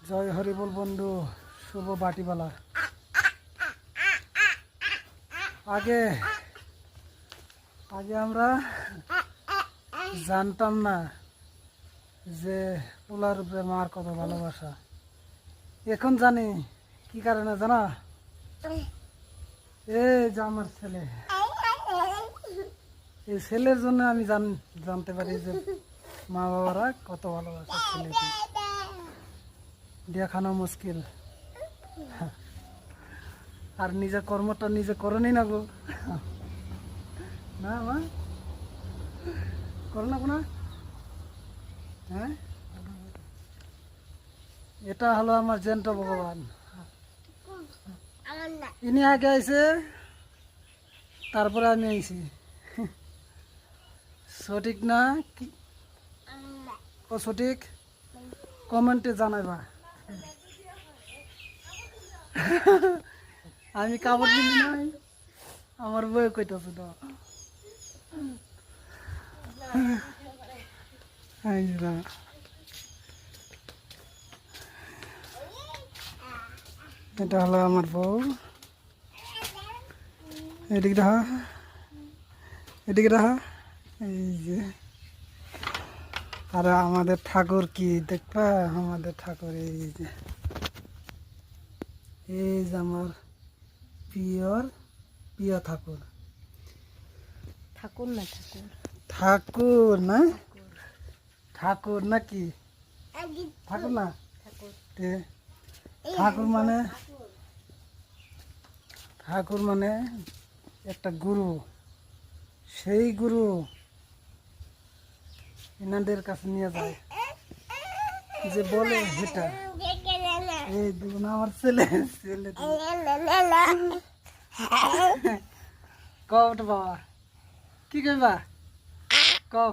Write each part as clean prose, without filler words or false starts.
জয় হরি বল বন্ধু, শুভ বাটিবালা। আগে আগে আমরা জানতাম না যে পোলার উপরে মার কত ভালোবাসা। এখন জানি কি কারণে জানা, এই যে আমার ছেলে, এই ছেলের জন্য আমি জানতে পারি যে মা বাবারা কত ভালোবাসা ছেলেকে। দেখানো মুশকিল, আর নিজের কর্মটা নিজে করেনি না গো। না মা করো না কোনা। হ্যাঁ, এটা হলো আমার জ্যান্ত ভগবান। ইনি আগে আইছে, তারপরে আমি আইছি। সঠিক না কি সঠিক কমেন্টে জানাইবা। আমি কাপড় কিনি নাই, আমার বই কইতেছে তো। এটা হলো আমার বউ। এদিকে দেখা, এদিকে দেখা, এই যে। আর আমাদের ঠাকুর কি দেখবা, আমাদের ঠাকুর এই যে, এই যে আমার প্রিয় ঠাকুর। ঠাকুর না ঠাকুর, ঠাকুর না ঠাকুর নাকি ঠাকুর না ঠাকুর মানে একটা গুরু। সেই গুরু এনাদের কাছে নিয়ে যায়, যে বলে সেটা। এই দেখুন আমার ছেলে ছেলে কত বাবা কি কইবা কও।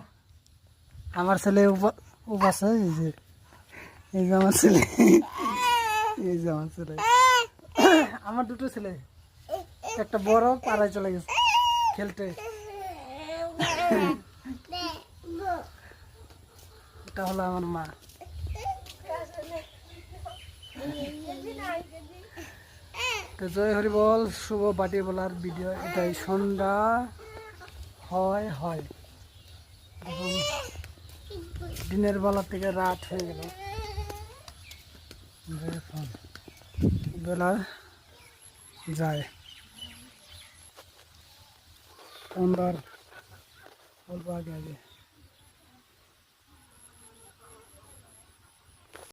আমার ছেলে উপাসে, এই যে আমার ছেলে, এই যে আমার ছেলে। আমার দুটো ছেলে, একটা বড় পাড়ায় চলে গেছে খেলতে। এটা হলো আমার মা। তো জয় হরি বল, শুভ বাটি বলার ভিডিও এটাই। সন্ধ্যা হয় এখন দিনের বেলা থেকে রাত হয়ে গেল, এখন বেলা যায়। আমরা বলবো আগে